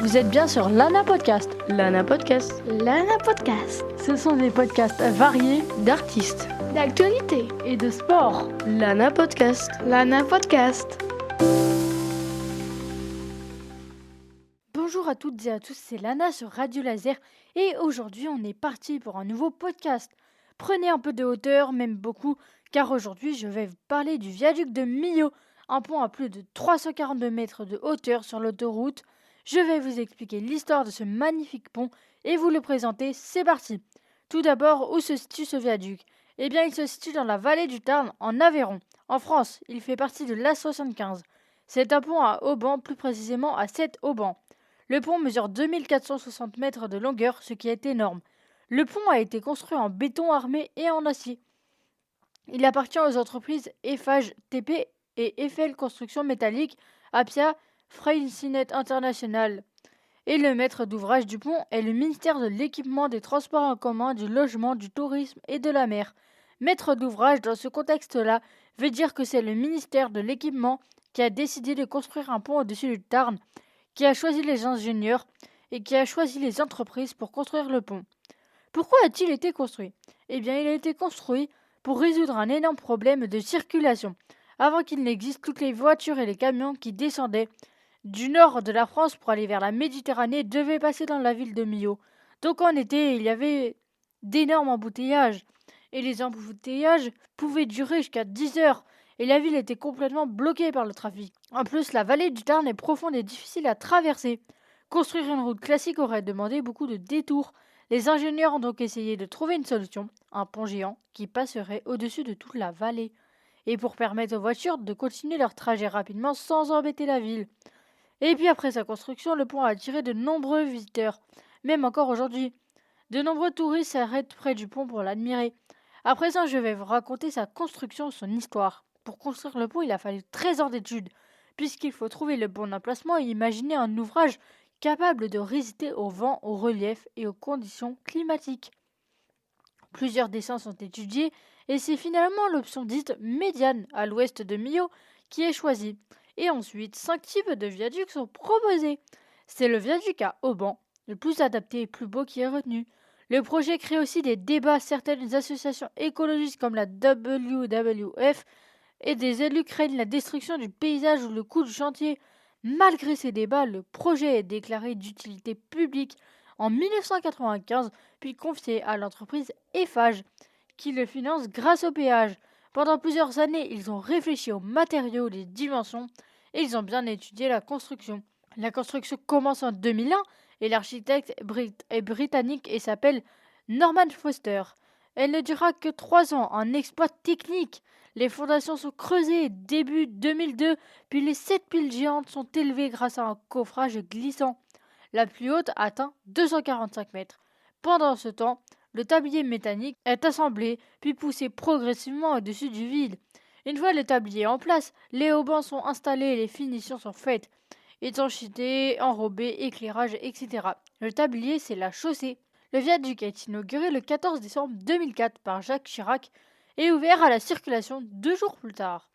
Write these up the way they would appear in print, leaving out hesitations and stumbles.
Vous êtes bien sur Lana Podcast. Lana Podcast. Lana Podcast. Ce sont des podcasts variés D'artistes. D'actualité. et de sport. Lana Podcast. Lana Podcast. Bonjour à toutes et à tous, c'est Lana sur Radio Laser et aujourd'hui on est parti pour un nouveau podcast. Prenez un peu de hauteur, même beaucoup, car aujourd'hui je vais vous parler du viaduc de Millau, un pont à plus de 342 mètres de hauteur sur l'autoroute. Je vais vous expliquer l'histoire de ce magnifique pont et vous le présenter, c'est parti. Tout d'abord, où se situe ce viaduc ? Eh bien, il se situe dans la vallée du Tarn, en Aveyron. En France, il fait partie de l'A75. C'est un pont à haubans, plus précisément à 7 haubans. Le pont mesure 2460 mètres de longueur, ce qui est énorme. Le pont a été construit en béton armé et en acier. Il appartient aux entreprises Eiffage TP et Eiffel Construction Métallique, Appia, Freycinet International. Et le maître d'ouvrage du pont est le ministère de l'Équipement, des Transports en commun, du Logement, du Tourisme et de la Mer. Maître d'ouvrage, dans ce contexte-là, veut dire que c'est le ministère de l'Équipement qui a décidé de construire un pont au-dessus du Tarn, qui a choisi les ingénieurs et qui a choisi les entreprises pour construire le pont. Pourquoi a-t-il été construit ? Eh bien, il a été construit pour résoudre un énorme problème de circulation. Avant qu'il n'existe, toutes les voitures et les camions qui descendaient du nord de la France pour aller vers la Méditerranée devaient passer dans la ville de Millau. Donc en été, il y avait d'énormes embouteillages. Et les embouteillages pouvaient durer jusqu'à 10 heures. Et la ville était complètement bloquée par le trafic. En plus, la vallée du Tarn est profonde et difficile à traverser. Construire une route classique aurait demandé beaucoup de détours. Les ingénieurs ont donc essayé de trouver une solution, un pont géant qui passerait au-dessus de toute la vallée. Et pour permettre aux voitures de continuer leur trajet rapidement sans embêter la ville. Et puis après sa construction, le pont a attiré de nombreux visiteurs, même encore aujourd'hui. De nombreux touristes s'arrêtent près du pont pour l'admirer. À présent, je vais vous raconter sa construction, son histoire. Pour construire le pont, il a fallu 13 ans d'études, puisqu'il faut trouver le bon emplacement et imaginer un ouvrage capable de résister au vent, au relief et aux conditions climatiques. Plusieurs dessins sont étudiés et c'est finalement l'option dite médiane à l'ouest de Millau qui est choisie. Et ensuite, 5 types de viaducs sont proposés. C'est le viaduc à haubans, le plus adapté et plus beau qui est retenu. Le projet crée aussi des débats. Certaines associations écologistes comme la WWF et des élus craignent la destruction du paysage ou le coût du chantier. Malgré ces débats, le projet est déclaré d'utilité publique en 1995, puis confié à l'entreprise Eiffage, qui le finance grâce au péage. Pendant plusieurs années, ils ont réfléchi aux matériaux, les dimensions, et ils ont bien étudié la construction. La construction commence en 2001 et l'architecte est britannique et s'appelle Norman Foster. Elle ne durera que 3 ans, un exploit technique. Les fondations sont creusées début 2002, puis les 7 piles géantes sont élevées grâce à un coffrage glissant. La plus haute atteint 245 mètres. Pendant ce temps, le tablier métallique est assemblé, puis poussé progressivement au-dessus du vide. Une fois le tablier en place, les haubans sont installés et les finitions sont faites. Étanchéité, enrobé, éclairage, etc. Le tablier, c'est la chaussée. Le viaduc est inauguré le 14 décembre 2004 par Jacques Chirac et ouvert à la circulation 2 jours plus tard.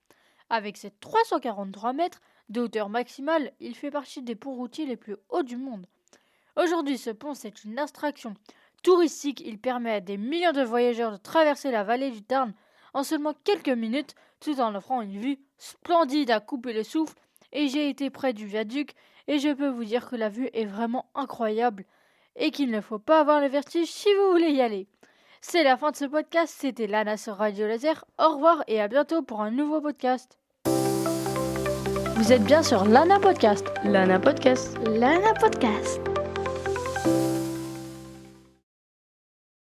Avec ses 343 mètres de hauteur maximale, il fait partie des ponts routiers les plus hauts du monde. Aujourd'hui, ce pont, c'est une attraction touristique. Il permet à des millions de voyageurs de traverser la vallée du Tarn en seulement quelques minutes, tout en offrant une vue splendide à couper le souffle. Et j'ai été près du viaduc et je peux vous dire que la vue est vraiment incroyable et qu'il ne faut pas avoir le vertige si vous voulez y aller. C'est la fin de ce podcast, c'était Lana sur Radio Laser. Au revoir et à bientôt pour un nouveau podcast. Vous êtes bien sur Lana Podcast. Lana Podcast. Lana Podcast.